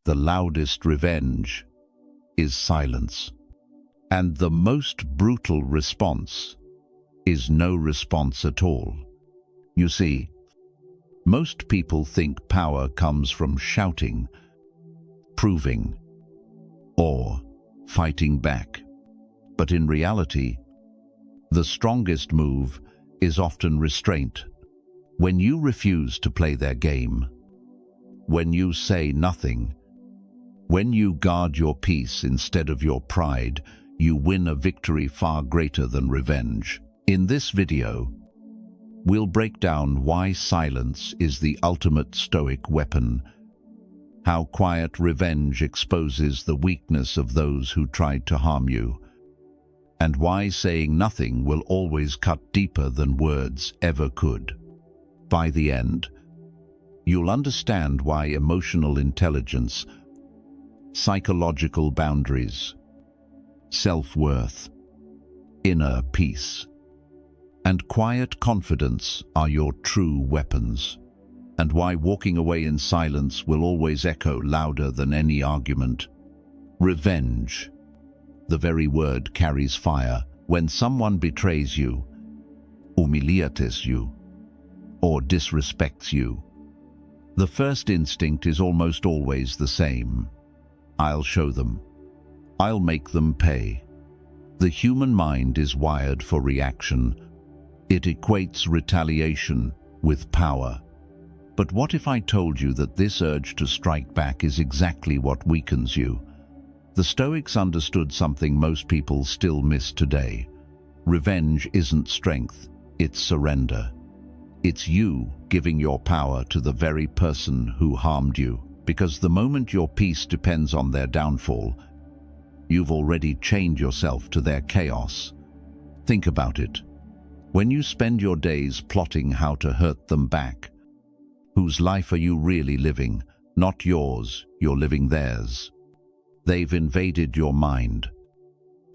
the loudest revenge is silence. And the most brutal response is no response at all. You see, most people think power comes from shouting, proving, or fighting back. But in reality, the strongest move is often restraint. When you refuse to play their game, when you say nothing, when you guard your peace instead of your pride, you win a victory far greater than revenge. In this video, we'll break down why silence is the ultimate Stoic weapon, how quiet revenge exposes the weakness of those who tried to harm you, and why saying nothing will always cut deeper than words ever could. By the end, you'll understand why emotional intelligence, psychological boundaries, self-worth, inner peace, and quiet confidence are your true weapons, and why walking away in silence will always echo louder than any argument. Revenge. The very word carries fire. When someone betrays you, humiliates you, or disrespects you, the first instinct is almost always the same. I'll show them. I'll make them pay. The human mind is wired for reaction. It equates retaliation with power. But what if I told you that this urge to strike back is exactly what weakens you? The Stoics understood something most people still miss today. Revenge isn't strength, it's surrender. It's you giving your power to the very person who harmed you, because the moment your peace depends on their downfall, you've already chained yourself to their chaos. Think about it. When you spend your days plotting how to hurt them back, whose life are you really living? Not yours, you're living theirs. They've invaded your mind,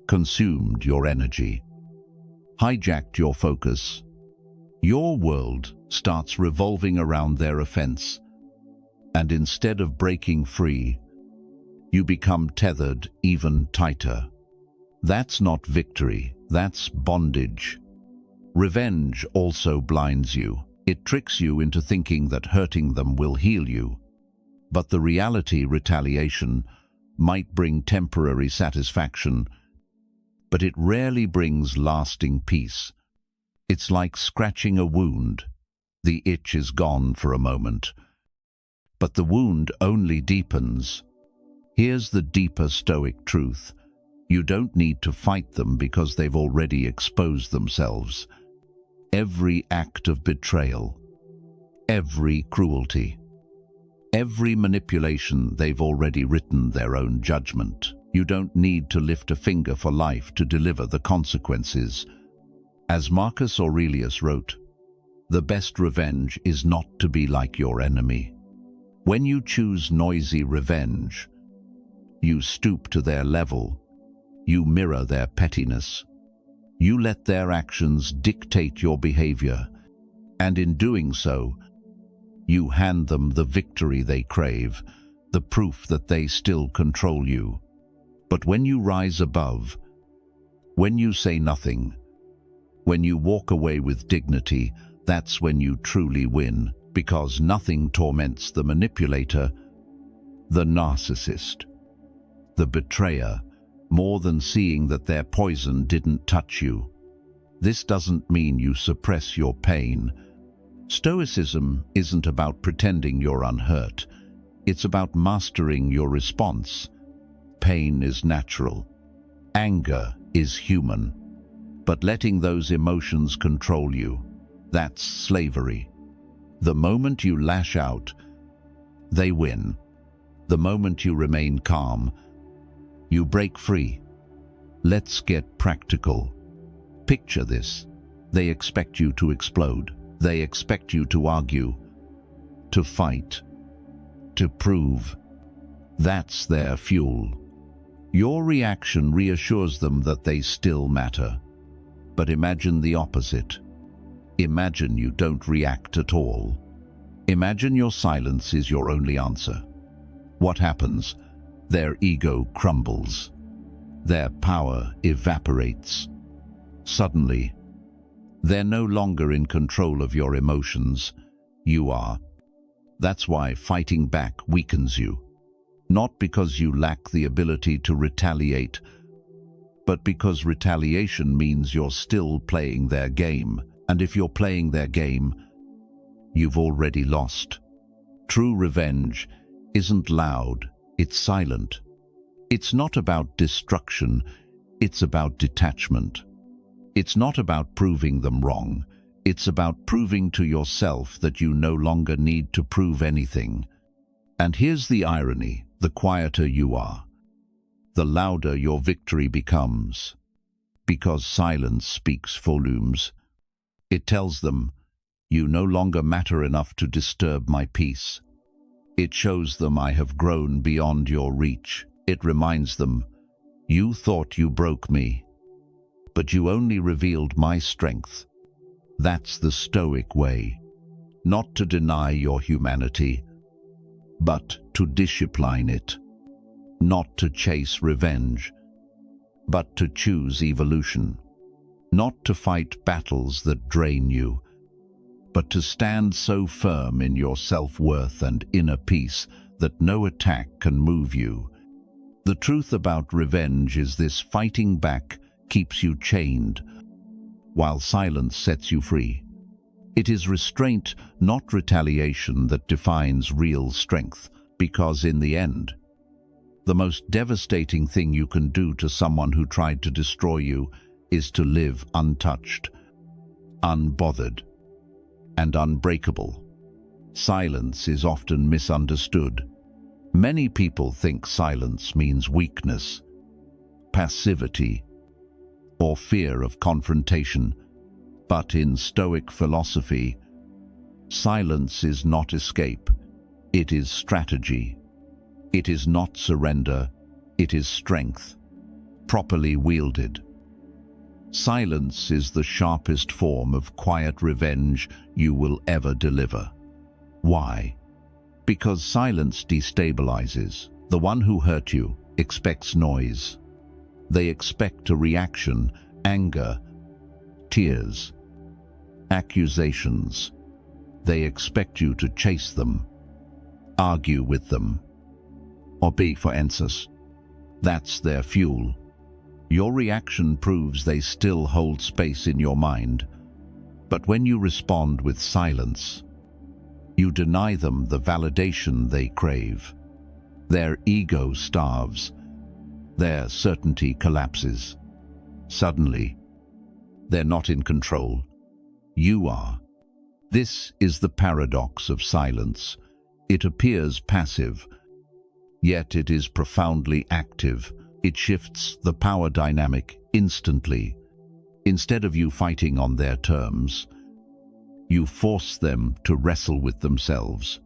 consumed your energy, hijacked your focus. Your world starts revolving around their offense, and instead of breaking free, you become tethered even tighter. That's not victory, that's bondage. Revenge also blinds you. It tricks you into thinking that hurting them will heal you. But the reality, retaliation, might bring temporary satisfaction, but it rarely brings lasting peace. It's like scratching a wound. The itch is gone for a moment, but the wound only deepens. Here's the deeper Stoic truth. You don't need to fight them because they've already exposed themselves. Every act of betrayal, every cruelty, every manipulation, they've already written their own judgment. You don't need to lift a finger for life to deliver the consequences. As Marcus Aurelius wrote, the best revenge is not to be like your enemy. When you choose noisy revenge, you stoop to their level, you mirror their pettiness, you let their actions dictate your behavior, and in doing so, you hand them the victory they crave, the proof that they still control you. But when you rise above, when you say nothing, when you walk away with dignity, that's when you truly win, because nothing torments the manipulator, the narcissist, the betrayer, more than seeing that their poison didn't touch you. This doesn't mean you suppress your pain. Stoicism isn't about pretending you're unhurt. It's about mastering your response. Pain is natural. Anger is human. But letting those emotions control you, that's slavery. The moment you lash out, they win. The moment you remain calm, you break free. Let's get practical. Picture this. They expect you to explode. They expect you to argue, to fight, to prove. That's their fuel. Your reaction reassures them that they still matter. But imagine the opposite. Imagine you don't react at all. Imagine your silence is your only answer. what happens? Their ego crumbles. Their power evaporates. Suddenly, they're no longer in control of your emotions. You are. That's why fighting back weakens you. Not because you lack the ability to retaliate, but because retaliation means you're still playing their game. And if you're playing their game, you've already lost. True revenge isn't loud, it's silent. It's not about destruction, it's about detachment. It's not about proving them wrong, it's about proving to yourself that you no longer need to prove anything. And here's the irony: the quieter you are, the louder your victory becomes. Because silence speaks volumes. It tells them, you no longer matter enough to disturb my peace. It shows them I have grown beyond your reach. It reminds them, you thought you broke me, but you only revealed my strength. That's the Stoic way. Not to deny your humanity, but to discipline it. Not to chase revenge, but to choose evolution. Not to fight battles that drain you, but to stand so firm in your self-worth and inner peace that no attack can move you. The truth about revenge is this: fighting back keeps you chained, while silence sets you free. It is restraint, not retaliation, that defines real strength, because in the end, the most devastating thing you can do to someone who tried to destroy you is to live untouched, unbothered, and unbreakable. Silence is often misunderstood. Many people think silence means weakness, passivity, or fear of confrontation. But in Stoic philosophy, silence is not escape, it is strategy. It is not surrender, it is strength, properly wielded. Silence is the sharpest form of quiet revenge you will ever deliver. Why? Because silence destabilizes. The one who hurt you expects noise. They expect a reaction, anger, tears, accusations. They expect you to chase them, argue with them, or be for instance. That's their fuel. Your reaction proves they still hold space in your mind. But when you respond with silence, you deny them the validation they crave. Their ego starves. Their certainty collapses. Suddenly, they're not in control. You are. This is the paradox of silence. It appears passive, yet it is profoundly active. It shifts the power dynamic instantly. Instead of you fighting on their terms, you force them to wrestle with themselves.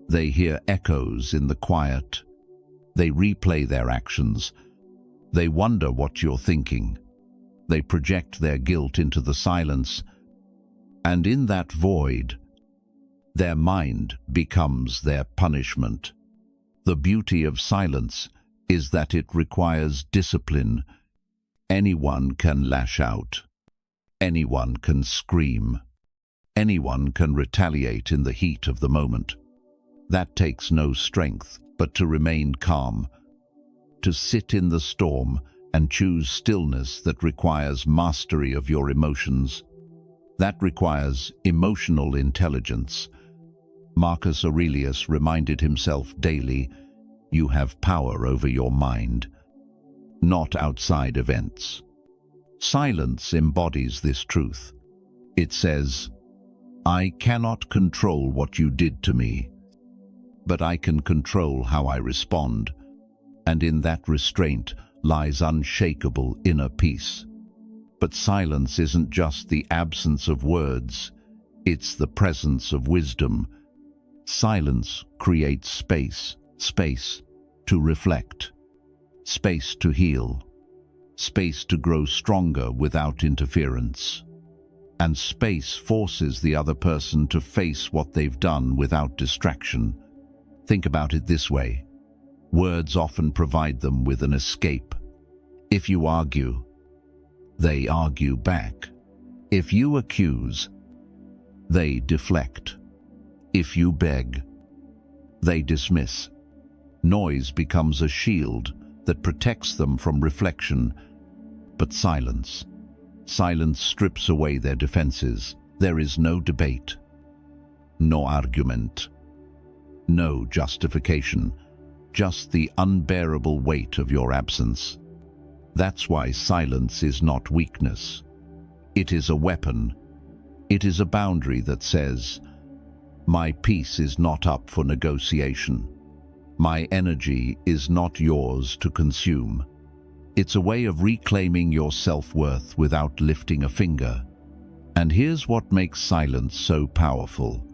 They hear echoes in the quiet. They replay their actions. They wonder what you're thinking. They project their guilt into the silence. And in that void, their mind becomes their punishment. The beauty of silence is that it requires discipline. Anyone can lash out. Anyone can scream. Anyone can retaliate in the heat of the moment. That takes no strength, but to remain calm, to sit in the storm and choose stillness that requires mastery of your emotions. That requires emotional intelligence. Marcus Aurelius reminded himself daily, you have power over your mind, not outside events. Silence embodies this truth. It says, I cannot control what you did to me, but I can control how I respond, and in that restraint lies unshakable inner peace. But silence isn't just the absence of words, it's the presence of wisdom. Silence creates space, space to reflect, space to heal, space to grow stronger without interference. And space forces the other person to face what they've done without distraction. Think about it this way. Words often provide them with an escape. If you argue, they argue back. If you accuse, they deflect. If you beg, they dismiss. Noise becomes a shield that protects them from reflection, but silence strips away their defenses. There is no debate, no argument, no justification, just the unbearable weight of your absence. That's why silence is not weakness. It is a weapon. It is a boundary that says, my peace is not up for negotiation. My energy is not yours to consume. It's a way of reclaiming your self-worth without lifting a finger. And here's what makes silence so powerful.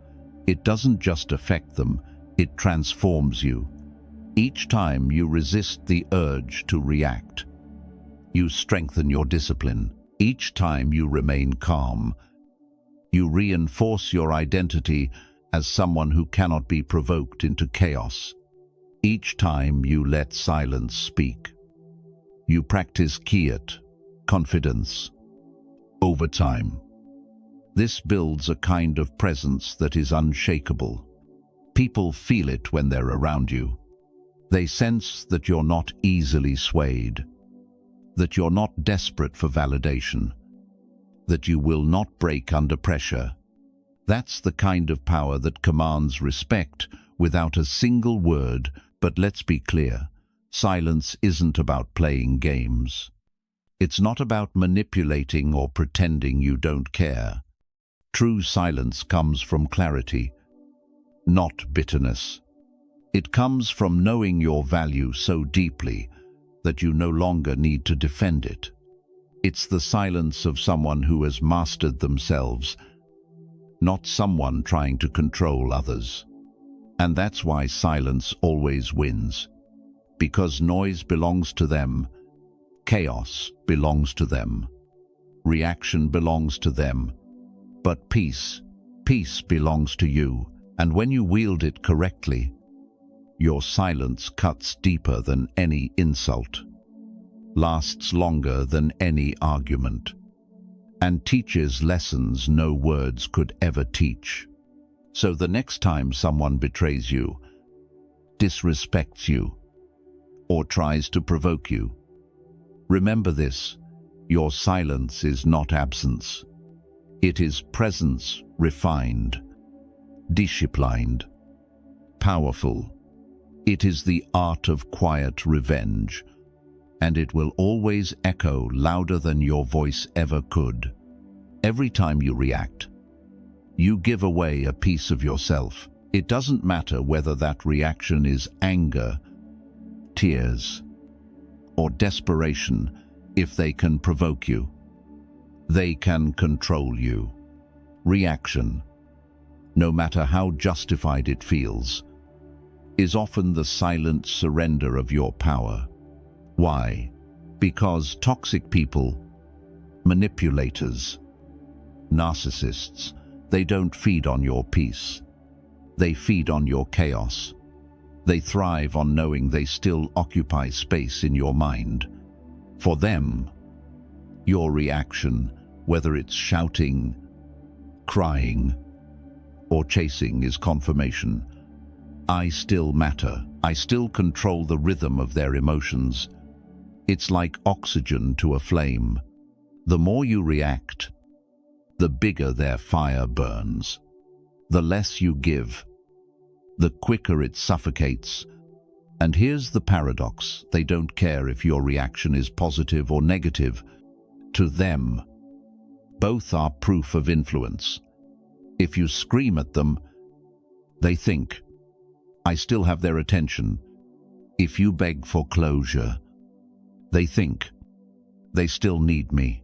It doesn't just affect them, it transforms you. Each time you resist the urge to react, you strengthen your discipline. Each time you remain calm, you reinforce your identity as someone who cannot be provoked into chaos. Each time you let silence speak, you practice quiet, confidence. Over time, this builds a kind of presence that is unshakable. People feel it when they're around you. They sense that you're not easily swayed, that you're not desperate for validation, that you will not break under pressure. That's the kind of power that commands respect without a single word. But let's be clear, silence isn't about playing games. It's not about manipulating or pretending you don't care. True silence comes from clarity, not bitterness. It comes from knowing your value so deeply that you no longer need to defend it. It's the silence of someone who has mastered themselves, not someone trying to control others. And that's why silence always wins. Because noise belongs to them, chaos belongs to them, reaction belongs to them, but peace belongs to you. And when you wield it correctly, your silence cuts deeper than any insult, lasts longer than any argument, and teaches lessons no words could ever teach. So the next time someone betrays you, disrespects you, or tries to provoke you, remember this: your silence is not absence. It is presence refined, disciplined, powerful. It is the art of quiet revenge, and it will always echo louder than your voice ever could. Every time you react, you give away a piece of yourself. It doesn't matter whether that reaction is anger, tears, or desperation. If they can provoke you, they can control you. Reaction, no matter how justified it feels, is often the silent surrender of your power. Why? Because toxic people, manipulators, narcissists, they don't feed on your peace. They feed on your chaos. They thrive on knowing they still occupy space in your mind. For them, your reaction, whether it's shouting, crying, or chasing, is confirmation. I still matter. I still control the rhythm of their emotions. It's like oxygen to a flame. The more you react, the bigger their fire burns. The less you give, the quicker it suffocates. And here's the paradox: they don't care if your reaction is positive or negative. To them, both are proof of influence. If you scream at them, they think, I still have their attention. If you beg for closure, they think, they still need me.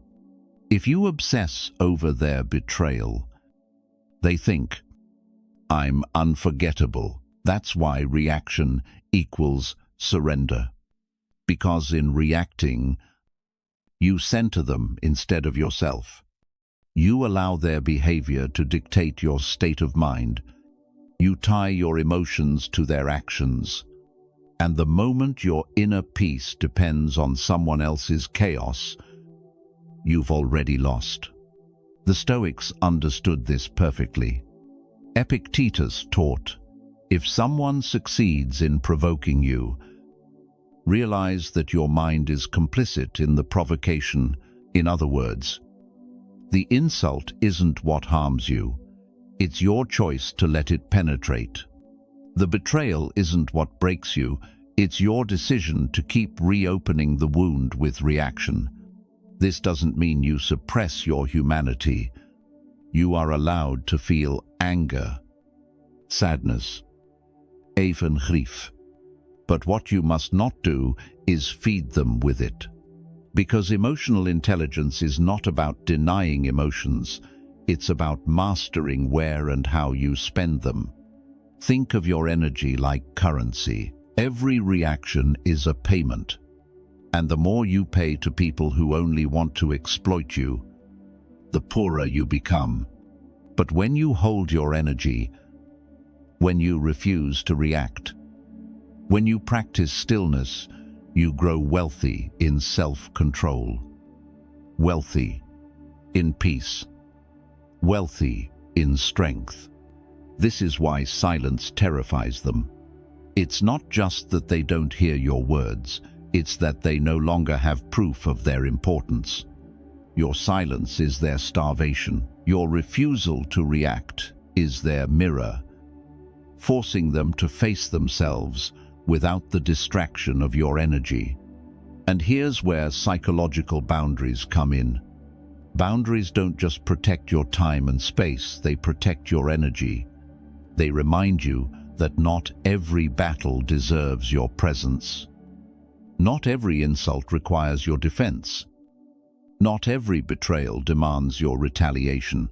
If you obsess over their betrayal, they think, I'm unforgettable. That's why reaction equals surrender. Because in reacting, you center them instead of yourself. You allow their behavior to dictate your state of mind. You tie your emotions to their actions. And the moment your inner peace depends on someone else's chaos, you've already lost. The Stoics understood this perfectly. Epictetus taught, if someone succeeds in provoking you, realize that your mind is complicit in the provocation. In other words, the insult isn't what harms you, it's your choice to let it penetrate. The betrayal isn't what breaks you, it's your decision to keep reopening the wound with reaction. This doesn't mean you suppress your humanity. You are allowed to feel anger, sadness, even grief. But what you must not do is feed them with it. Because emotional intelligence is not about denying emotions, it's about mastering where and how you spend them. Think of your energy like currency. Every reaction is a payment. And the more you pay to people who only want to exploit you, the poorer you become. But when you hold your energy, when you refuse to react, when you practice stillness, you grow wealthy in self-control, wealthy in peace, wealthy in strength. This is why silence terrifies them. It's not just that they don't hear your words, it's that they no longer have proof of their importance. Your silence is their starvation. Your refusal to react is their mirror, forcing them to face themselves without the distraction of your energy. And here's where psychological boundaries come in. Boundaries don't just protect your time and space, they protect your energy. They remind you that not every battle deserves your presence. Not every insult requires your defense. Not every betrayal demands your retaliation.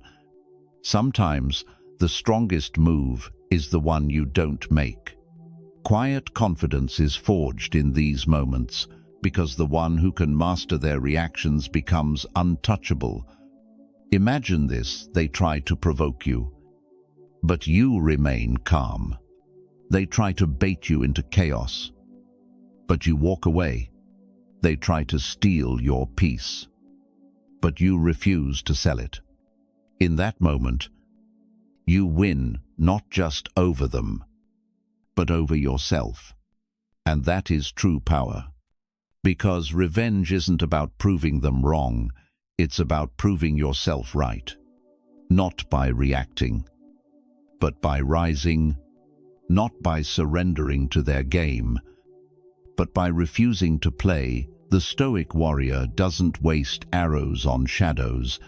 Sometimes the strongest move is the one you don't make. Quiet confidence is forged in these moments because the one who can master their reactions becomes untouchable. Imagine this: they try to provoke you, but you remain calm. They try to bait you into chaos, but you walk away. They try to steal your peace, but you refuse to sell it. In that moment, you win not just over them, but over yourself. And that is true power. Because revenge isn't about proving them wrong, it's about proving yourself right. Not by reacting, but by rising, not by surrendering to their game, but by refusing to play. The Stoic warrior doesn't waste arrows on shadows.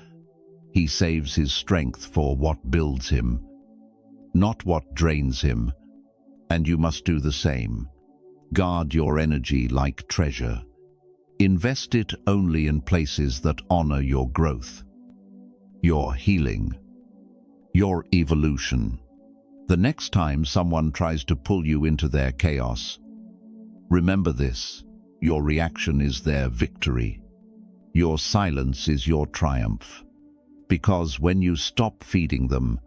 He saves his strength for what builds him, not what drains him. And you must do the same. Guard your energy like treasure. Invest it only in places that honor your growth, your healing, your evolution. The next time someone tries to pull you into their chaos, remember this: your reaction is their victory. Your silence is your triumph. Because when you stop feeding them,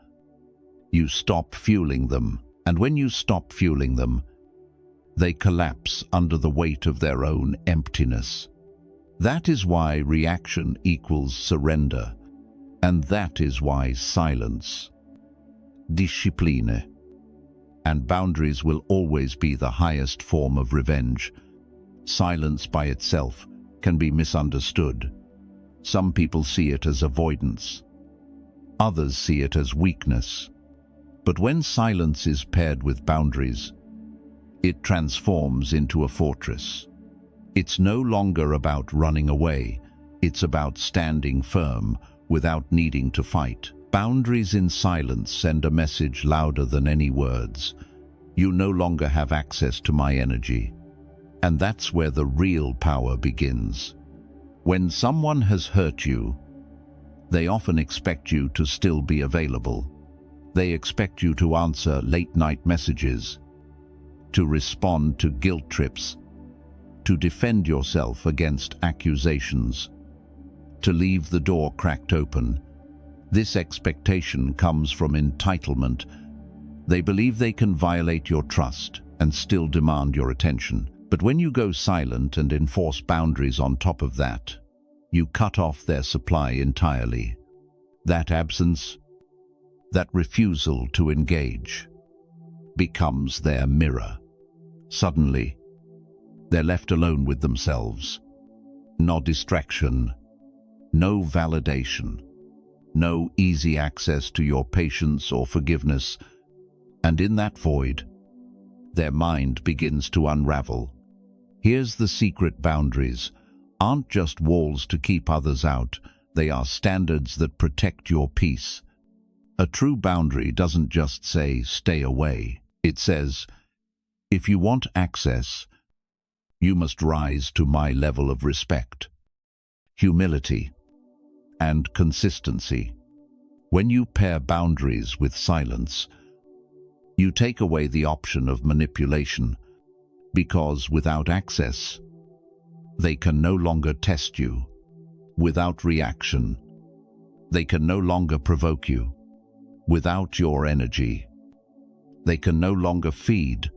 you stop fueling them. And when you stop fueling them, they collapse under the weight of their own emptiness. That is why reaction equals surrender. And that is why silence, discipline, and boundaries will always be the highest form of revenge. Silence by itself can be misunderstood. Some people see it as avoidance. Others see it as weakness. But when silence is paired with boundaries, it transforms into a fortress. It's no longer about running away. It's about standing firm without needing to fight. Boundaries in silence send a message louder than any words. You no longer have access to my energy. And that's where the real power begins. When someone has hurt you, they often expect you to still be available. They expect you to answer late-night messages, to respond to guilt trips, to defend yourself against accusations, to leave the door cracked open. This expectation comes from entitlement. They believe they can violate your trust, and still demand your attention. But when you go silent and enforce boundaries on top of that, you cut off their supply entirely. That absence, that refusal to engage, becomes their mirror. Suddenly, they're left alone with themselves. No distraction, no validation, no easy access to your patience or forgiveness, and in that void, their mind begins to unravel. Here's the secret: boundaries aren't just walls to keep others out, they are standards that protect your peace. A true boundary doesn't just say, "Stay away." It says, "If you want access, you must rise to my level of respect, humility, and consistency." When you pair boundaries with silence, you take away the option of manipulation, because without access, they can no longer test you. Without reaction, they can no longer provoke you. Without your energy, they can no longer feed.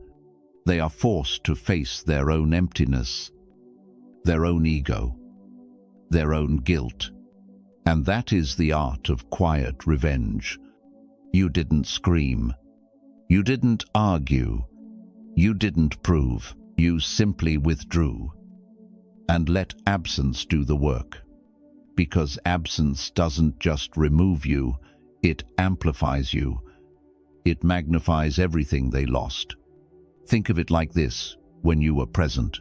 They are forced to face their own emptiness, their own ego, their own guilt. And that is the art of quiet revenge. You didn't scream. You didn't argue. You didn't prove. You simply withdrew and let absence do the work. Because absence doesn't just remove you, it amplifies you. It magnifies everything they lost. Think of it like this: when you were present,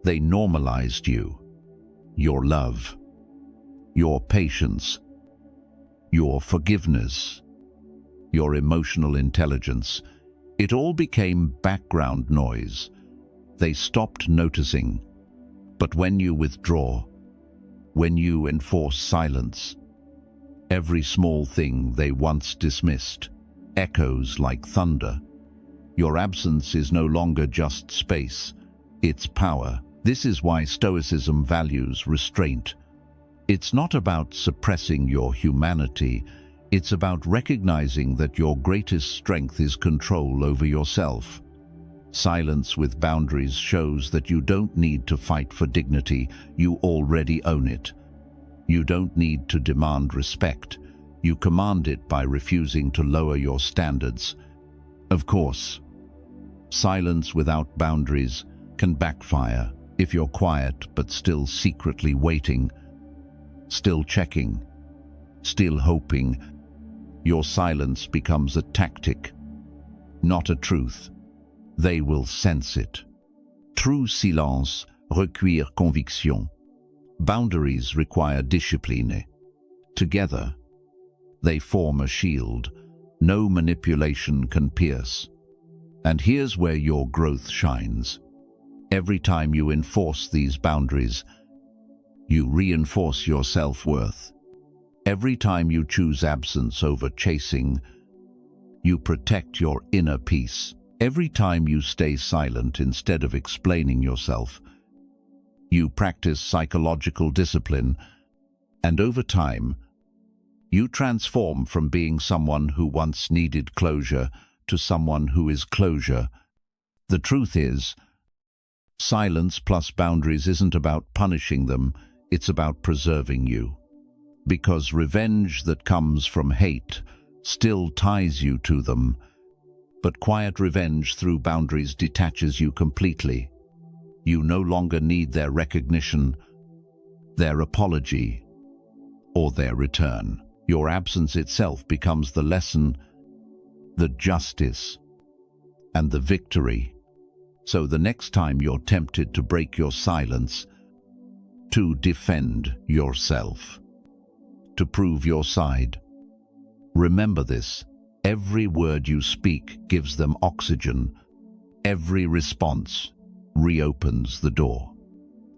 they normalized you, your love, your patience, your forgiveness, your emotional intelligence. It all became background noise. They stopped noticing. But when you withdraw, when you enforce silence, every small thing they once dismissed echoes like thunder. Your absence is no longer just space, it's power. This is why Stoicism values restraint. It's not about suppressing your humanity, it's about recognizing that your greatest strength is control over yourself. Silence with boundaries shows that you don't need to fight for dignity, you already own it. You don't need to demand respect, you command it by refusing to lower your standards. Of course, silence without boundaries can backfire if you're quiet but still secretly waiting, still checking, still hoping. Your silence becomes a tactic, not a truth. They will sense it. True silence requiert conviction. Boundaries require discipline. Together, they form a shield no manipulation can pierce. And here's where your growth shines. Every time you enforce these boundaries, you reinforce your self-worth. Every time you choose absence over chasing, you protect your inner peace. Every time you stay silent instead of explaining yourself, you practice psychological discipline, and over time, you transform from being someone who once needed closure to someone who is closure. The truth is, silence plus boundaries isn't about punishing them, it's about preserving you. Because revenge that comes from hate still ties you to them, but quiet revenge through boundaries detaches you completely. You no longer need their recognition, their apology, or their return. Your absence itself becomes the lesson, the justice, and the victory. So the next time you're tempted to break your silence, to defend yourself, to prove your side, remember this: every word you speak gives them oxygen. Every response reopens the door.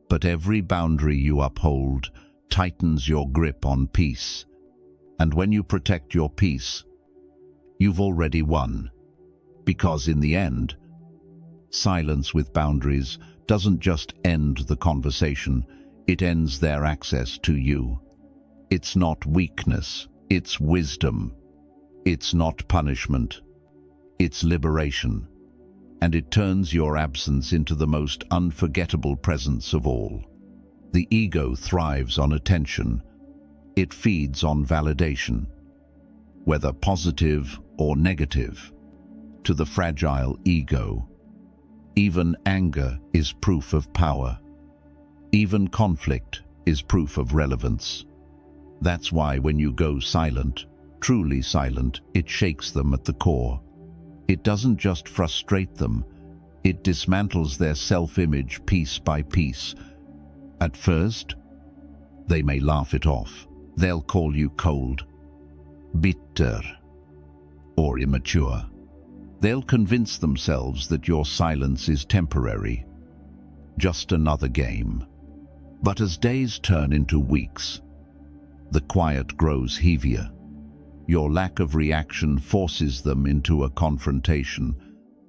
But every boundary you uphold tightens your grip on peace. And when you protect your peace, you've already won. Because in the end, silence with boundaries doesn't just end the conversation, it ends their access to you. It's not weakness, it's wisdom. It's not punishment, it's liberation. and it turns your absence into the most unforgettable presence of all. The ego thrives on attention. It feeds on validation, whether positive or negative. To the fragile ego, even anger is proof of power. Even conflict is proof of relevance. That's why when you go silent, truly silent, it shakes them at the core. It doesn't just frustrate them, it dismantles their self-image piece by piece. At first, they may laugh it off. They'll call you cold, bitter, or immature. They'll convince themselves that your silence is temporary, just another game. But as days turn into weeks, the quiet grows heavier. Your lack of reaction forces them into a confrontation.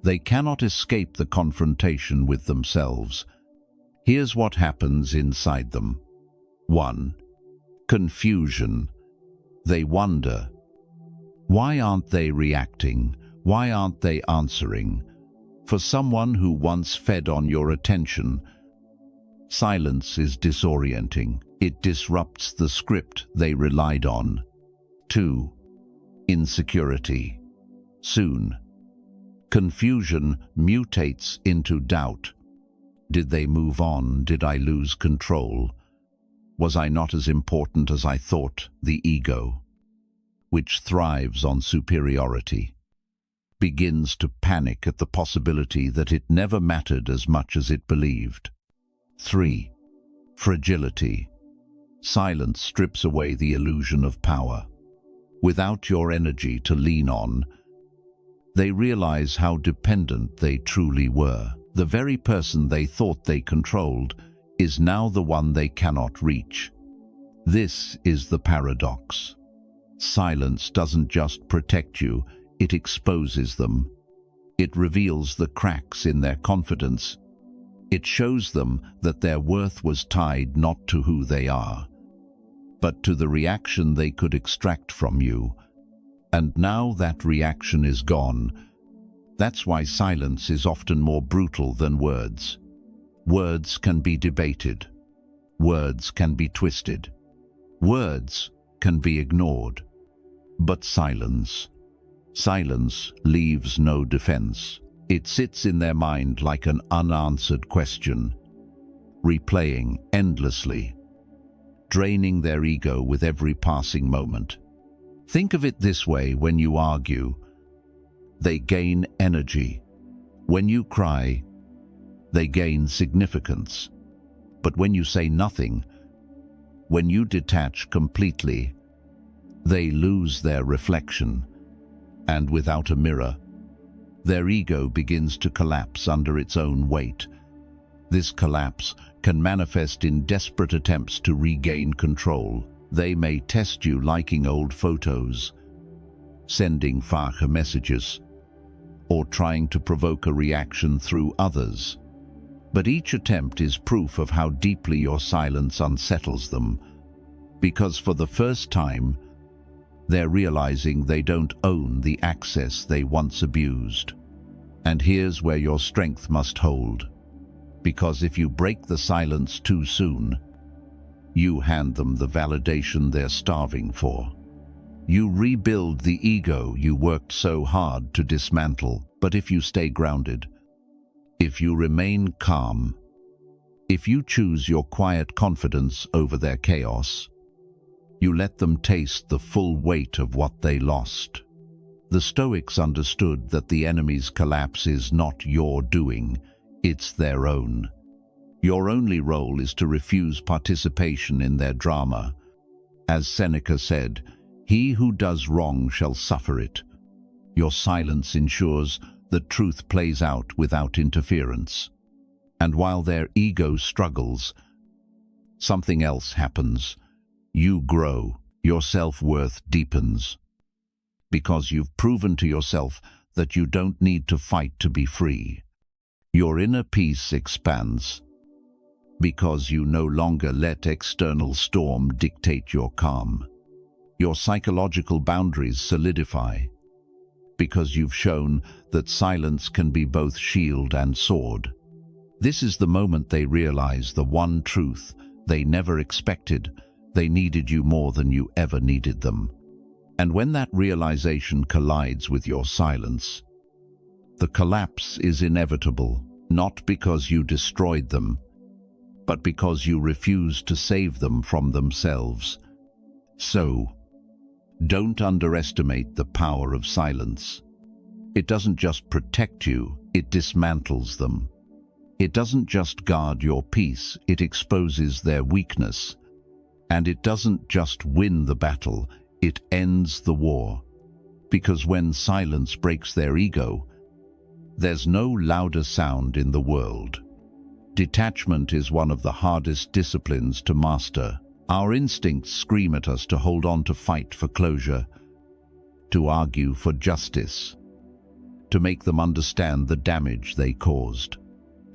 They cannot escape the confrontation with themselves. Here's what happens inside them. 1. Confusion. They wonder, why aren't they reacting? Why aren't they answering? For someone who once fed on your attention, silence is disorienting. It disrupts the script they relied on. 2. Insecurity. Soon, confusion mutates into doubt. Did they move on? Did I lose control? Was I not as important as I thought? The ego, which thrives on superiority, begins to panic at the possibility that it never mattered as much as it believed. 3. Fragility. Silence strips away the illusion of power. Without your energy to lean on, they realize how dependent they truly were. The very person they thought they controlled is now the one they cannot reach. This is the paradox. Silence doesn't just protect you, it exposes them. It reveals the cracks in their confidence. It shows them that their worth was tied not to who they are, but to the reaction they could extract from you. And now that reaction is gone. That's why silence is often more brutal than words. Words can be debated. Words can be twisted. Words can be ignored. But silence leaves no defense. It sits in their mind like an unanswered question, replaying endlessly, draining their ego with every passing moment. Think of it this way: when you argue, they gain energy. When you cry, they gain significance. But when you say nothing, when you detach completely, they lose their reflection. And without a mirror, their ego begins to collapse under its own weight. This collapse can manifest in desperate attempts to regain control. They may test you liking old photos, sending fake messages, or trying to provoke a reaction through others. But each attempt is proof of how deeply your silence unsettles them, because for the first time, they're realizing they don't own the access they once abused. And here's where your strength must hold, because if you break the silence too soon, you hand them the validation they're starving for. You rebuild the ego you worked so hard to dismantle. But if you stay grounded, if you remain calm, if you choose your quiet confidence over their chaos, you let them taste the full weight of what they lost. The Stoics understood that the enemy's collapse is not your doing, it's their own. Your only role is to refuse participation in their drama. As Seneca said, "He who does wrong shall suffer it." Your silence ensures that truth plays out without interference. And while their ego struggles, something else happens. You grow, your self-worth deepens, because you've proven to yourself that you don't need to fight to be free. Your inner peace expands, because you no longer let external storm dictate your calm. Your psychological boundaries solidify, because you've shown that silence can be both shield and sword. This is the moment they realize the one truth they never expected: they needed you more than you ever needed them. And when that realization collides with your silence, the collapse is inevitable, not because you destroyed them, but because you refused to save them from themselves. So, don't underestimate the power of silence. It doesn't just protect you, it dismantles them. It doesn't just guard your peace, it exposes their weakness. And it doesn't just win the battle, it ends the war. Because when silence breaks their ego, there's no louder sound in the world. Detachment is one of the hardest disciplines to master. Our instincts scream at us to hold on, to fight for closure, to argue for justice, to make them understand the damage they caused.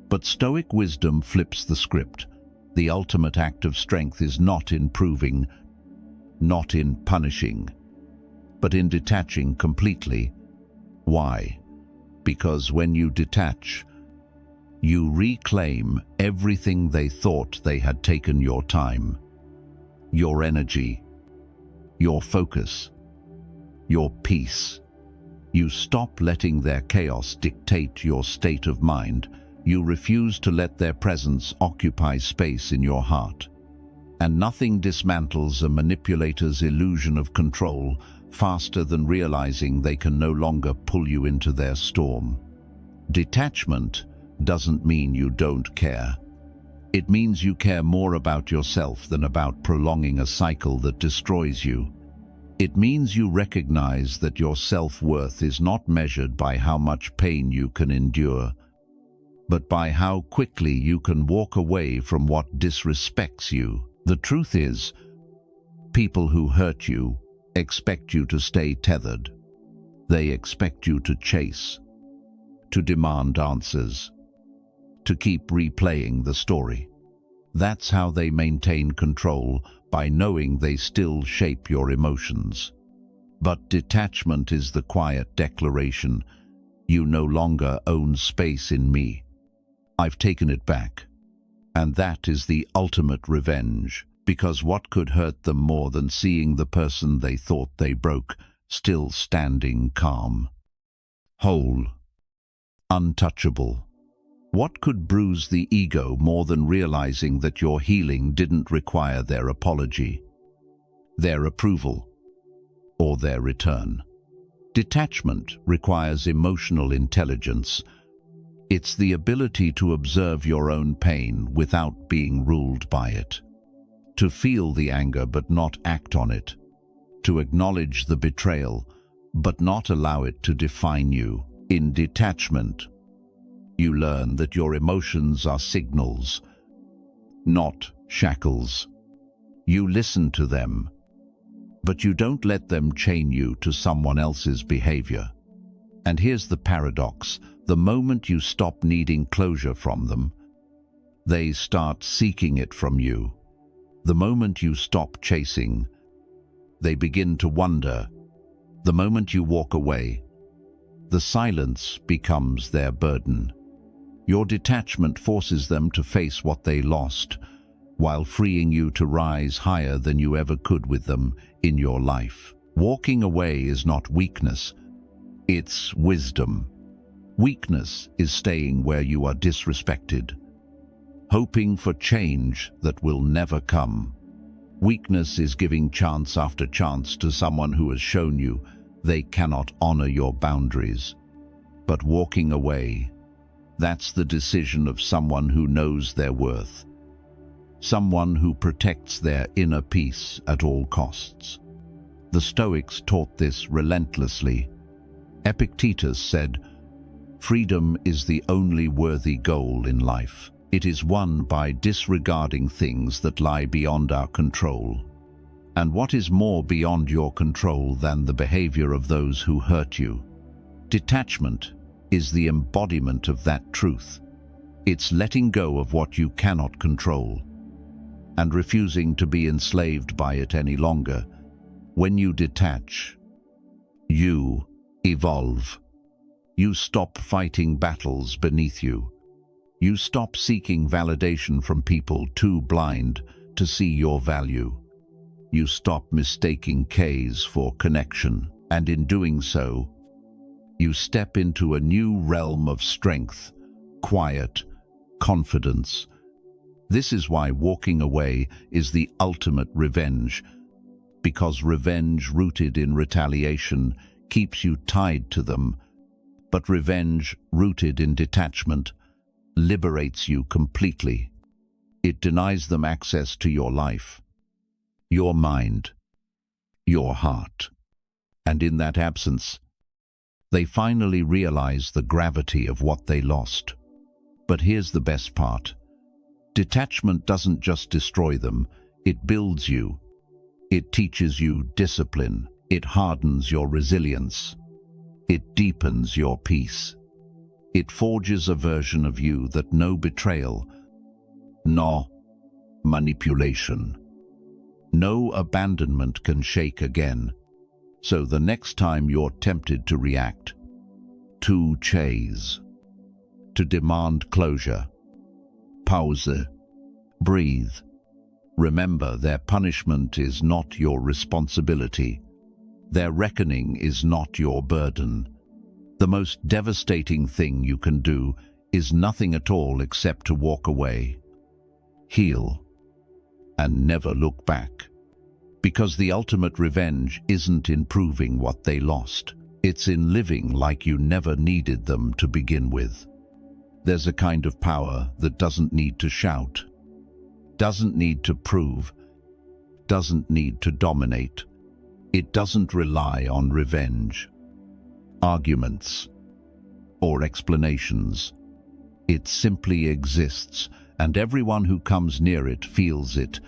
But Stoic wisdom flips the script. The ultimate act of strength is not in proving, not in punishing, but in detaching completely. Why? Because when you detach, you reclaim everything they thought they had taken: your time, your energy, your focus, your peace. You stop letting their chaos dictate your state of mind. You refuse to let their presence occupy space in your heart. And nothing dismantles a manipulator's illusion of control faster than realizing they can no longer pull you into their storm. Detachment doesn't mean you don't care. It means you care more about yourself than about prolonging a cycle that destroys you. It means you recognize that your self-worth is not measured by how much pain you can endure, but by how quickly you can walk away from what disrespects you. The truth is, people who hurt you expect you to stay tethered. They expect you to chase, to demand answers, to keep replaying the story. That's how they maintain control, by knowing they still shape your emotions. But detachment is the quiet declaration: you no longer own space in me. I've taken it back. And that is the ultimate revenge, because what could hurt them more than seeing the person they thought they broke still standing calm, whole, untouchable? What could bruise the ego more than realizing that your healing didn't require their apology, their approval, or their return? Detachment requires emotional intelligence. It's the ability to observe your own pain without being ruled by it, to feel the anger but not act on it, to acknowledge the betrayal but not allow it to define you. In detachment, you learn that your emotions are signals, not shackles. You listen to them, but you don't let them chain you to someone else's behavior. And here's the paradox: the moment you stop needing closure from them, they start seeking it from you. The moment you stop chasing, they begin to wonder. The moment you walk away, the silence becomes their burden. Your detachment forces them to face what they lost, while freeing you to rise higher than you ever could with them in your life. Walking away is not weakness, it's wisdom. Weakness is staying where you are disrespected, hoping for change that will never come. Weakness is giving chance after chance to someone who has shown you they cannot honor your boundaries. But walking away, that's the decision of someone who knows their worth, someone who protects their inner peace at all costs. The Stoics taught this relentlessly. Epictetus said, "Freedom is the only worthy goal in life. It is won by disregarding things that lie beyond our control." And what is more beyond your control than the behavior of those who hurt you? Detachment is the embodiment of that truth. It's letting go of what you cannot control and refusing to be enslaved by it any longer. When you detach, you Evolve. You stop fighting battles beneath you. You stop seeking validation from people too blind to see your value. You stop mistaking Ks for connection, and in doing so, you step into a new realm of strength, quiet, confidence. This is why walking away is the ultimate revenge, because revenge rooted in retaliation keeps you tied to them, but revenge rooted in detachment liberates you completely. It denies them access to your life, your mind, your heart. And in that absence, they finally realize the gravity of what they lost. But here's the best part. Detachment doesn't just destroy them, it builds you. It teaches you discipline. It hardens your resilience. It deepens your peace. It forges a version of you that no betrayal, no manipulation, no abandonment can shake again. So the next time you're tempted to react, to chase, to demand closure, pause, breathe. Remember, their punishment is not your responsibility. Their reckoning is not your burden. The most devastating thing you can do is nothing at all except to walk away, heal, and never look back. Because the ultimate revenge isn't in proving what they lost. It's in living like you never needed them to begin with. There's a kind of power that doesn't need to shout, doesn't need to prove, doesn't need to dominate. It doesn't rely on revenge, arguments, or explanations. It simply exists, and everyone who comes near it feels it.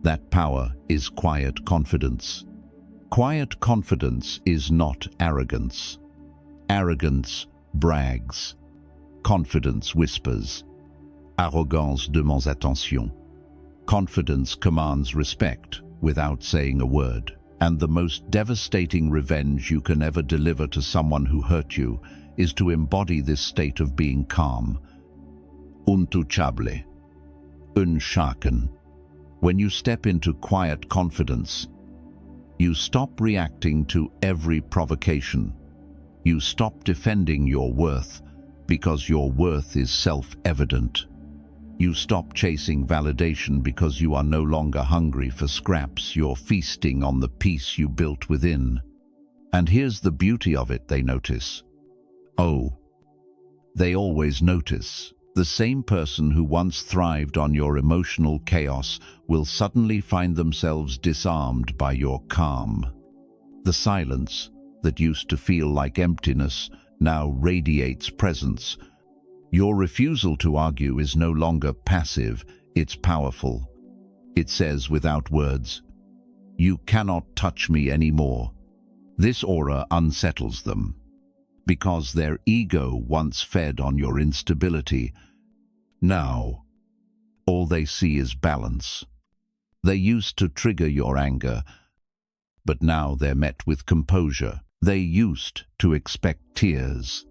That power is quiet confidence. Quiet confidence is not arrogance. Arrogance brags. Confidence whispers. Arrogance demandes attention. Confidence commands respect without saying a word. And the most devastating revenge you can ever deliver to someone who hurt you is to embody this state of being calm. Untouchable. Unshaken. When you step into quiet confidence, you stop reacting to every provocation. You stop defending your worth because your worth is self-evident. You stop chasing validation because you are no longer hungry for scraps. You're feasting on the peace you built within. And here's the beauty of it, they notice. Oh, they always notice. The same person who once thrived on your emotional chaos will suddenly find themselves disarmed by your calm. The silence that used to feel like emptiness now radiates presence. Your refusal to argue is no longer passive, it's powerful. It says without words, "You cannot touch me anymore." This aura unsettles them, because their ego once fed on your instability. Now, all they see is balance. They used to trigger your anger, but now they're met with composure. They used to expect tears,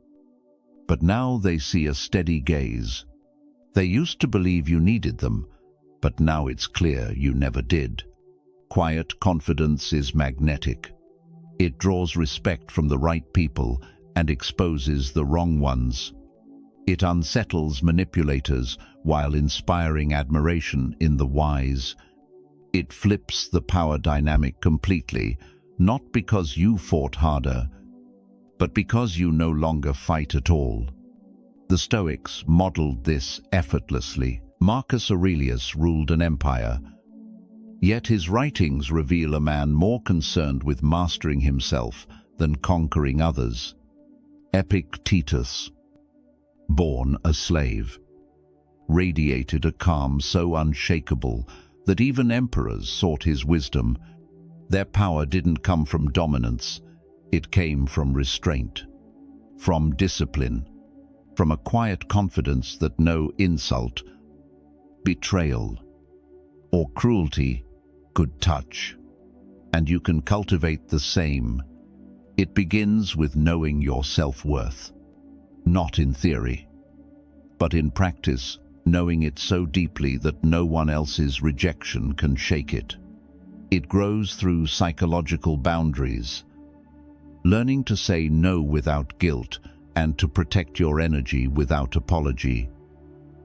but now they see a steady gaze. They used to believe you needed them, but now it's clear you never did. Quiet confidence is magnetic. It draws respect from the right people and exposes the wrong ones. It unsettles manipulators while inspiring admiration in the wise. It flips the power dynamic completely, not because you fought harder, but because you no longer fight at all. The Stoics modeled this effortlessly. Marcus Aurelius ruled an empire, yet his writings reveal a man more concerned with mastering himself than conquering others. Epictetus, born a slave, radiated a calm so unshakable that even emperors sought his wisdom. Their power didn't come from dominance, it came from restraint, from discipline, from a quiet confidence that no insult, betrayal, or cruelty could touch. And you can cultivate the same It begins with knowing your self-worth, not in theory, but in practice, knowing it so deeply that no one else's rejection can shake it. It grows through psychological boundaries, learning to say no without guilt and to protect your energy without apology.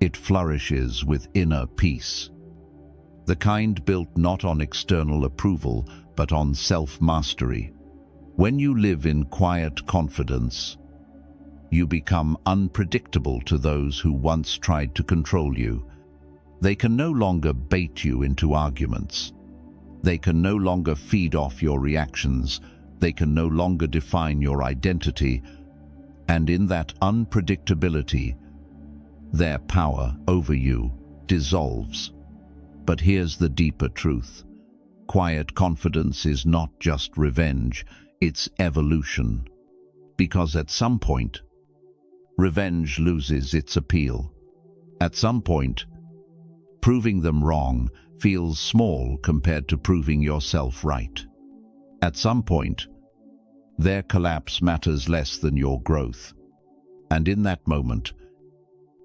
It flourishes with inner peace, the kind built not on external approval but on self-mastery. When you live in quiet confidence, you become unpredictable to those who once tried to control you. They can no longer bait you into arguments. They can no longer feed off your reactions. They can no longer define your identity. And in that unpredictability, their power over you dissolves. But here's the deeper truth. Quiet confidence is not just revenge, it's evolution. Because at some point, revenge loses its appeal. At some point, proving them wrong feels small compared to proving yourself right. At some point, their collapse matters less than your growth. And in that moment,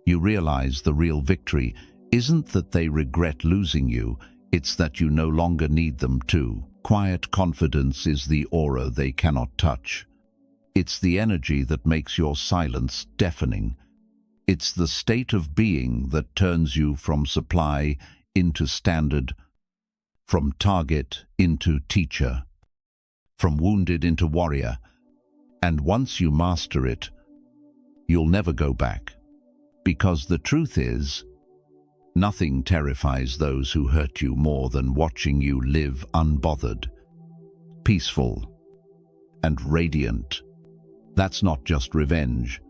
you realize the real victory isn't that they regret losing you, it's that you no longer need them to. Quiet confidence is the aura they cannot touch. It's the energy that makes your silence deafening. It's the state of being that turns you from supply into standard, from target into teacher, from wounded into warrior. And once you master it, you'll never go back. Because the truth is, nothing terrifies those who hurt you more than watching you live unbothered, peaceful, and radiant. That's not just revenge,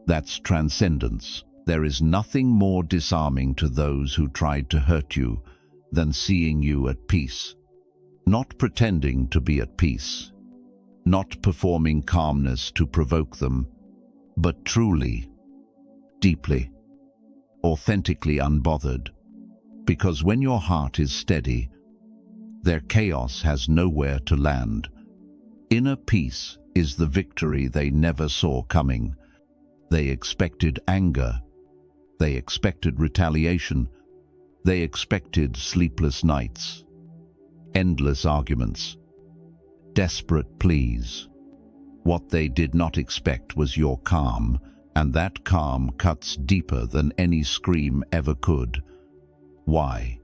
that's transcendence. There is nothing more disarming to those who tried to hurt you than seeing you at peace. Not pretending to be at peace, not performing calmness to provoke them, but truly, deeply, authentically unbothered. Because when your heart is steady, their chaos has nowhere to land. Inner peace is the victory they never saw coming. They expected anger. They expected retaliation. They expected sleepless nights, endless arguments, desperate pleas. What they did not expect was your calm, and that calm cuts deeper than any scream ever could. Why?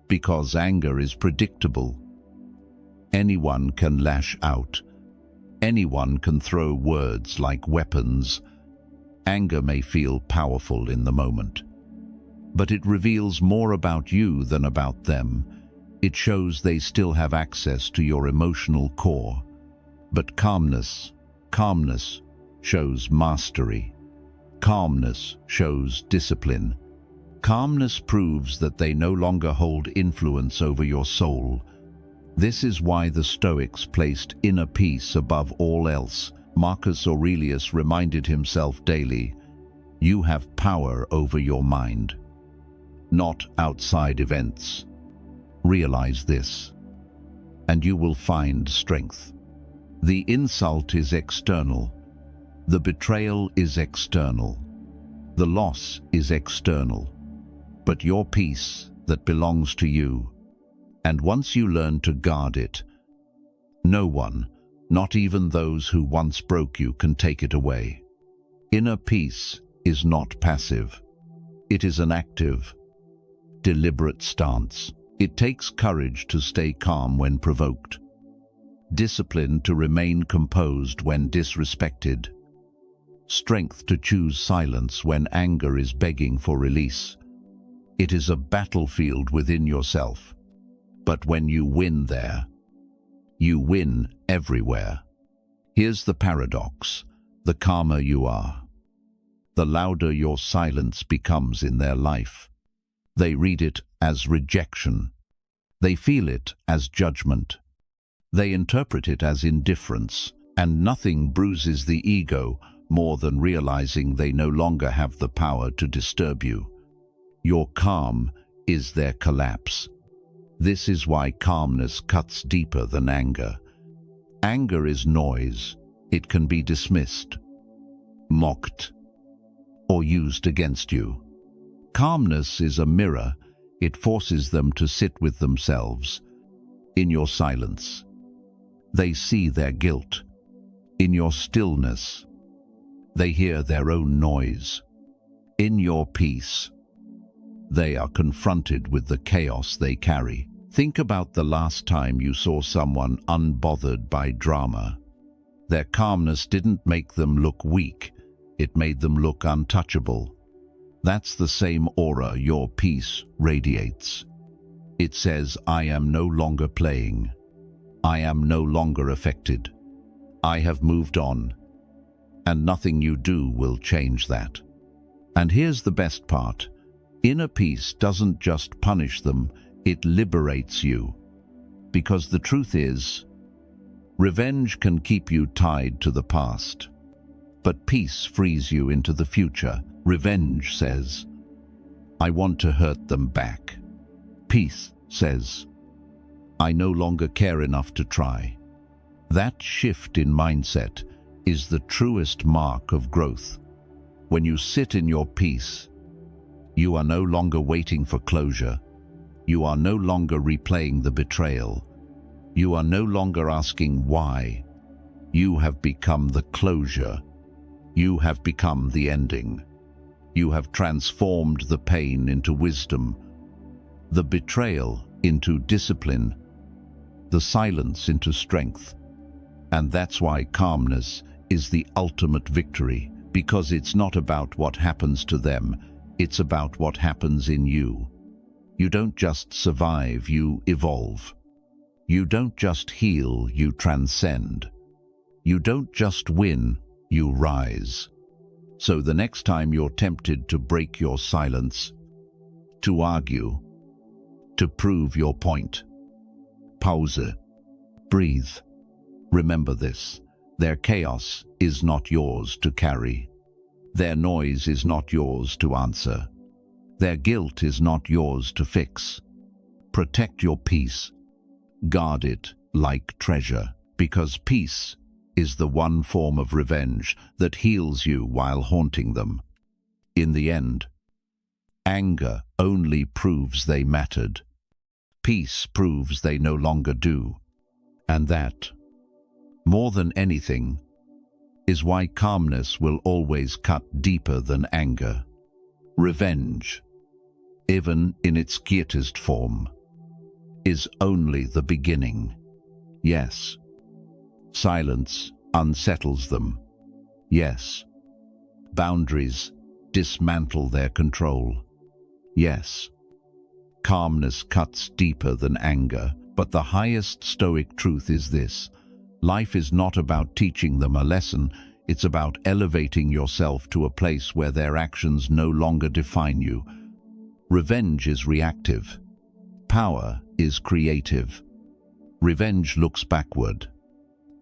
Because anger is predictable. Anyone can lash out. Anyone can throw words like weapons. Anger may feel powerful in the moment, but it reveals more about you than about them. It shows they still have access to your emotional core. But calmness shows mastery. Calmness shows discipline. Calmness proves that they no longer hold influence over your soul. This is why the Stoics placed inner peace above all else. Marcus Aurelius reminded himself daily, you have power over your mind, not outside events. Realize this, and you will find strength. The insult is external. The betrayal is external. The loss is external. But your peace that belongs to you, and once you learn to guard it, no one, not even those who once broke you, can take it away. Inner peace is not passive. It is an active, deliberate stance. It takes courage to stay calm when provoked, discipline to remain composed when disrespected, strength to choose silence when anger is begging for release. It is a battlefield within yourself. But when you win there, you win everywhere. Here's the paradox. The calmer you are, the louder your silence becomes in their life. They read it as rejection. They feel it as judgment. They interpret it as indifference, and nothing bruises the ego more than realizing they no longer have the power to disturb you. Your calm is their collapse. This is why calmness cuts deeper than anger. Anger is noise. it can be dismissed, mocked, or used against you. Calmness is a mirror. It forces them to sit with themselves. In your silence, they see their guilt. In your stillness, they hear their own noise. In your peace, they are confronted with the chaos they carry. Think about the last time you saw someone unbothered by drama. Their calmness didn't make them look weak, it made them look untouchable. That's the same aura your peace radiates. It says, I am no longer playing. I am no longer affected. I have moved on. And nothing you do will change that. And here's the best part. Inner peace doesn't just punish them, it liberates you. Because the truth is, revenge can keep you tied to the past. But peace frees you into the future. Revenge says, I want to hurt them back. Peace says, I no longer care enough to try. That shift in mindset is the truest mark of growth. When you sit in your peace, you are no longer waiting for closure. You are no longer replaying the betrayal. You are no longer asking why. You have become the closure. You have become the ending. You have transformed the pain into wisdom, the betrayal into discipline, the silence into strength. And that's why calmness is the ultimate victory, because it's not about what happens to them, it's about what happens in you. You don't just survive, you evolve. You don't just heal, you transcend. You don't just win, you rise. So the next time you're tempted to break your silence, to argue, to prove your point, pause, breathe. Remember this, their chaos is not yours to carry. Their noise is not yours to answer. Their guilt is not yours to fix. Protect your peace. Guard it like treasure, because peace is the one form of revenge that heals you while haunting them. In the end, anger only proves they mattered. Peace proves they no longer do. And that, more than anything, is why calmness will always cut deeper than anger. Revenge, even in its quietest form, is only the beginning. Yes, silence unsettles them. Yes, boundaries dismantle their control. Yes, calmness cuts deeper than anger. But the highest Stoic truth is this: life is not about teaching them a lesson, it's about elevating yourself to a place where their actions no longer define you. Revenge is reactive. Power is creative. Revenge looks backward.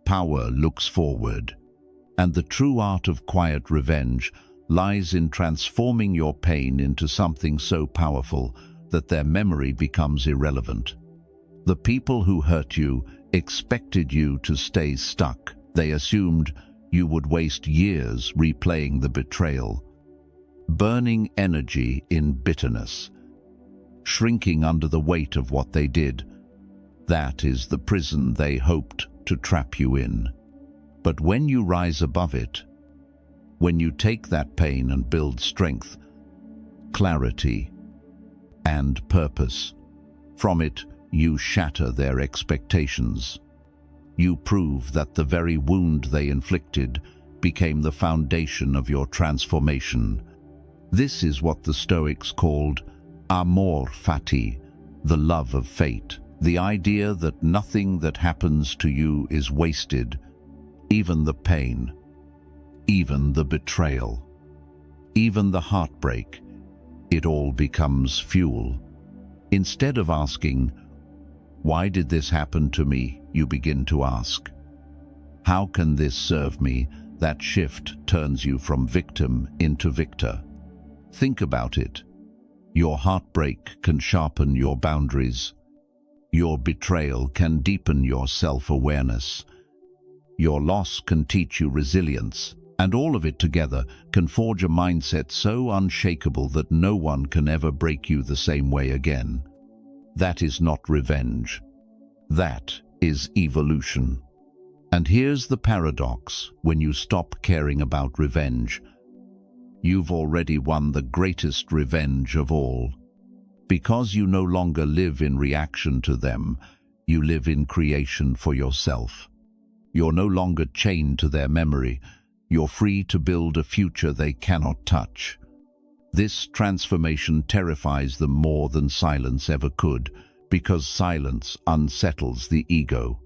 Power looks forward. And the true art of quiet revenge lies in transforming your pain into something so powerful that their memory becomes irrelevant. The people who hurt you expected you to stay stuck. They assumed you would waste years replaying the betrayal, burning energy in bitterness, shrinking under the weight of what they did. That is the prison they hoped to trap you in. But when you rise above it, when you take that pain and build strength, clarity, and purpose, from it you shatter their expectations. You prove that the very wound they inflicted became the foundation of your transformation. This is what the Stoics called amor fati, the love of fate, the idea that nothing that happens to you is wasted, even the pain, even the betrayal, even the heartbreak. It all becomes fuel. Instead of asking, "Why did this happen to me?" you begin to ask, "How can this serve me?" That shift turns you from victim into victor. Think about it. Your heartbreak can sharpen your boundaries. Your betrayal can deepen your self-awareness. Your loss can teach you resilience, and all of it together can forge a mindset so unshakable that no one can ever break you the same way again. That is not revenge. That is evolution. And here's the paradox: when you stop caring about revenge, you've already won the greatest revenge of all. Because you no longer live in reaction to them, you live in creation for yourself. You're no longer chained to their memory. You're free to build a future they cannot touch. This transformation terrifies them more than silence ever could, because silence unsettles the ego.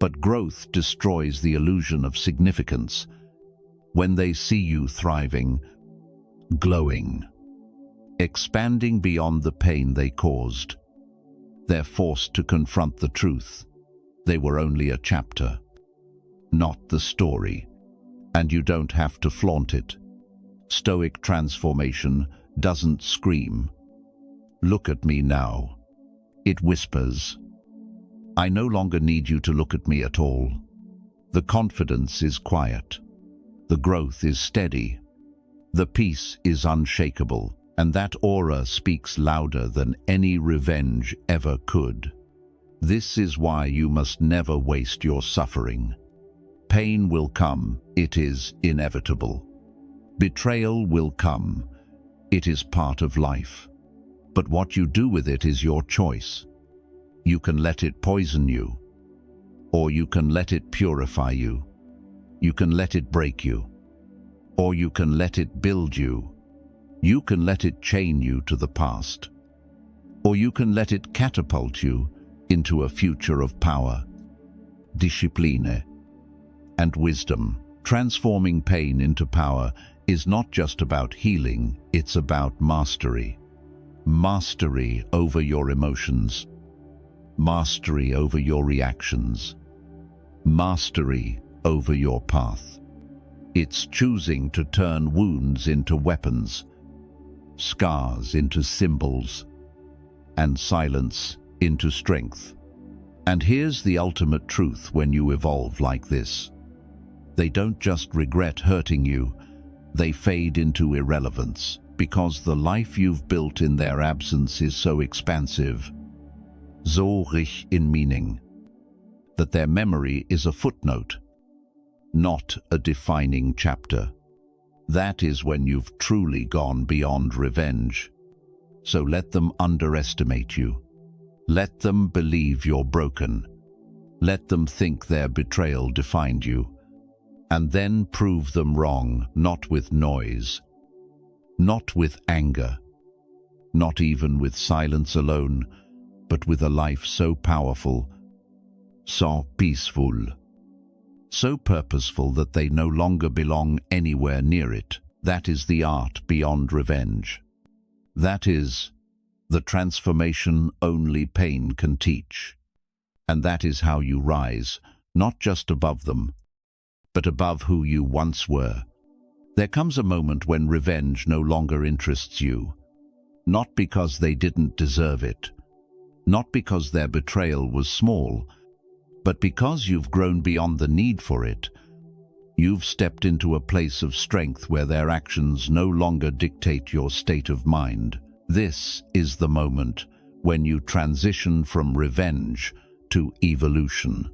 But growth destroys the illusion of significance. When they see you thriving, glowing, expanding beyond the pain they caused, they're forced to confront the truth. They were only a chapter, not the story. And you don't have to flaunt it. Stoic transformation doesn't scream, "Look at me now." It whispers, "I no longer need you to look at me at all." The confidence is quiet. The growth is steady. The peace is unshakable, and that aura speaks louder than any revenge ever could. This is why you must never waste your suffering. Pain will come, it is inevitable. Betrayal will come, it is part of life. But what you do with it is your choice. You can let it poison you, or you can let it purify you. You can let it break you, or you can let it build you. You can let it chain you to the past, or you can let it catapult you into a future of power, discipline, and wisdom. Transforming pain into power is not just about healing, it's about mastery. Mastery over your emotions, mastery over your reactions, mastery over your path. It's choosing to turn wounds into weapons, scars into symbols, and silence into strength. And here's the ultimate truth when you evolve like this. They don't just regret hurting you, they fade into irrelevance, because the life you've built in their absence is so expansive, so rich in meaning, that their memory is a footnote, not a defining chapter. That is when you've truly gone beyond revenge. So let them underestimate you. Let them believe you're broken. Let them think their betrayal defined you. And then prove them wrong, not with noise, not with anger, not even with silence alone, but with a life so powerful, so peaceful, so purposeful that they no longer belong anywhere near it. That is the art beyond revenge. That is the transformation only pain can teach. And that is how you rise, not just above them, but above who you once were. There comes a moment when revenge no longer interests you, not because they didn't deserve it, not because their betrayal was small, but because you've grown beyond the need for it. You've stepped into a place of strength where their actions no longer dictate your state of mind. This is the moment when you transition from revenge to evolution.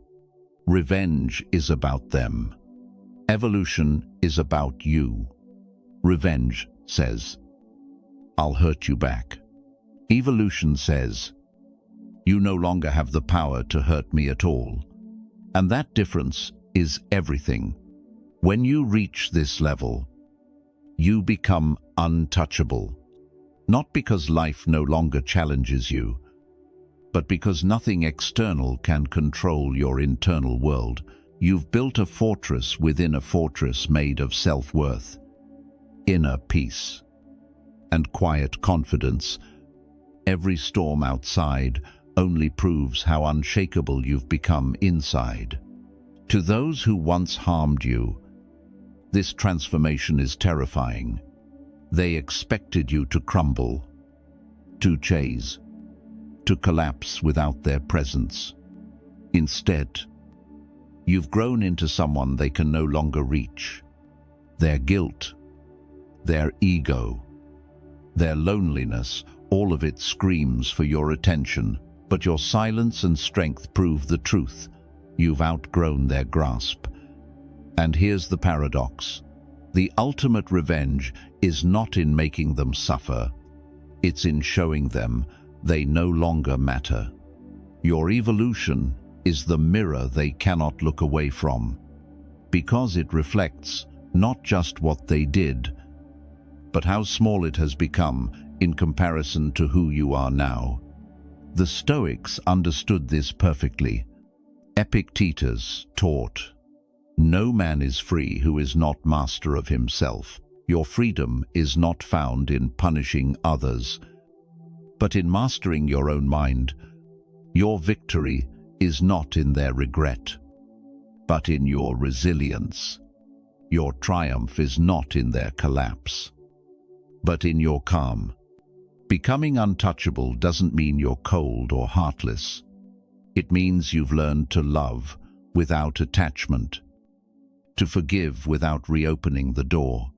Revenge is about them. Evolution is about you. Revenge says, "I'll hurt you back." Evolution says, "You no longer have the power to hurt me at all." And that difference is everything. When you reach this level, you become untouchable. Not because life no longer challenges you, but because nothing external can control your internal world. You've built a fortress within a fortress made of self-worth, inner peace, and quiet confidence. Every storm outside only proves how unshakable you've become inside. To those who once harmed you, this transformation is terrifying. They expected you to crumble, to chase, to collapse without their presence. Instead, You've grown into someone they can no longer reach. Their guilt, their ego, their loneliness, all of it screams for your attention, but your silence and strength prove the truth. You've outgrown their grasp. And here's the paradox. The ultimate revenge is not in making them suffer. It's in showing them they no longer matter. Your evolution is the mirror they cannot look away from, because it reflects not just what they did, but how small it has become in comparison to who you are now. The Stoics understood this perfectly. Epictetus taught, "No man is free who is not master of himself. Your freedom is not found in punishing others, but in mastering your own mind. Your victory is not in their regret, but in your resilience. Your triumph is not in their collapse, but in your calm." Becoming untouchable doesn't mean you're cold or heartless. It means you've learned to love without attachment, to forgive without reopening the door,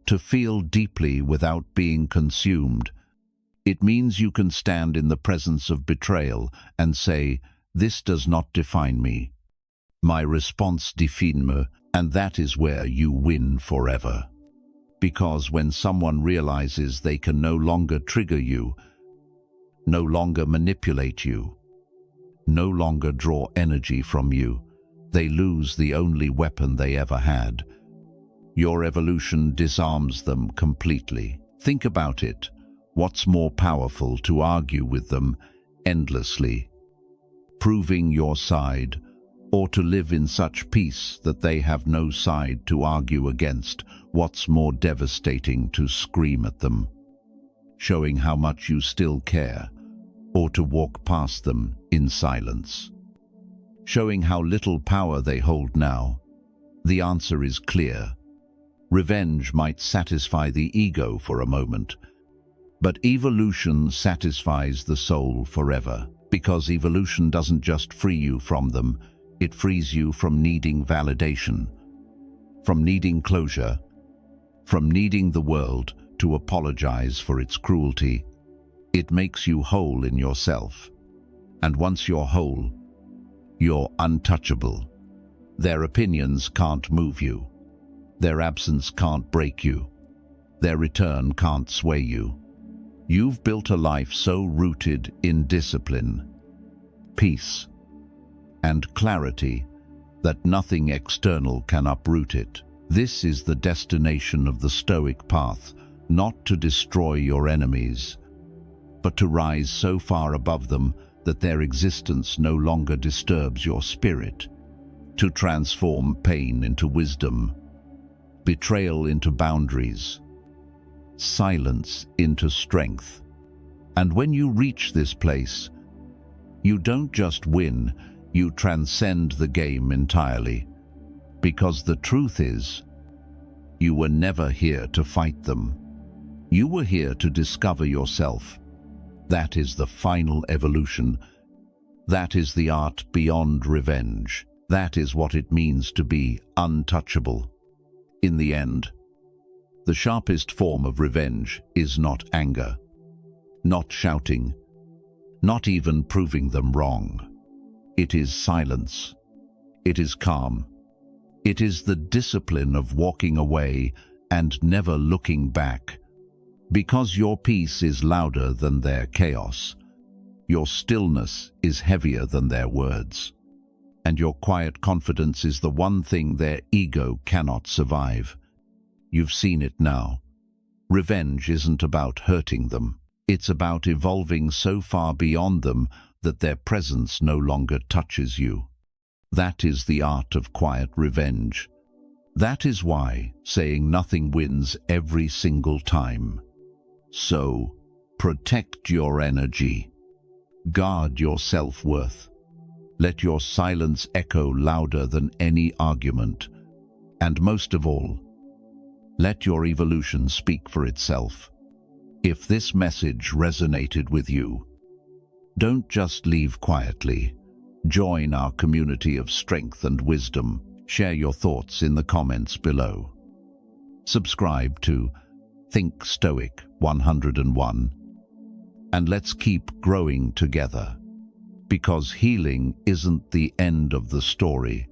to feel deeply without being consumed. It means you can stand in the presence of betrayal and say, "This does not define me. My response define me," and that is where you win forever. Because when someone realizes they can no longer trigger you, no longer manipulate you, no longer draw energy from you, they lose the only weapon they ever had. Your evolution disarms them completely. Think about it. What's more powerful, to argue with them endlessly, proving your side, or to live in such peace that they have no side to argue against? What's more devastating, to scream at them, showing how much you still care, or to walk past them in silence, showing how little power they hold now? The answer is clear. Revenge might satisfy the ego for a moment, but evolution satisfies the soul forever, because evolution doesn't just free you from them, it frees you from needing validation, from needing closure, from needing the world to apologize for its cruelty. It makes you whole in yourself. And once you're whole, you're untouchable. Their opinions can't move you. Their absence can't break you. Their return can't sway you. You've built a life so rooted in discipline, peace, and clarity that nothing external can uproot it. This is the destination of the Stoic path, not to destroy your enemies, but to rise so far above them that their existence no longer disturbs your spirit, to transform pain into wisdom, betrayal into boundaries, silence into strength. And when you reach this place, you don't just win, you transcend the game entirely. Because the truth is, you were never here to fight them. You were here to discover yourself. That is the final evolution. That is the art beyond revenge. That is what it means to be untouchable. In the end, the sharpest form of revenge is not anger, not shouting, not even proving them wrong. It is silence. It is calm. It is the discipline of walking away and never looking back. Because your peace is louder than their chaos. Your stillness is heavier than their words. And your quiet confidence is the one thing their ego cannot survive. You've seen it now. Revenge isn't about hurting them. It's about evolving so far beyond them that their presence no longer touches you. That is the art of quiet revenge. That is why saying nothing wins every single time. So, protect your energy. Guard your self-worth. Let your silence echo louder than any argument. And most of all, let your evolution speak for itself. If this message resonated with you, don't just leave quietly. Join our community of strength and wisdom. Share your thoughts in the comments below. Subscribe to Think Stoic 101, and let's keep growing together. Because healing isn't the end of the story,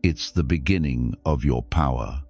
it's the beginning of your power.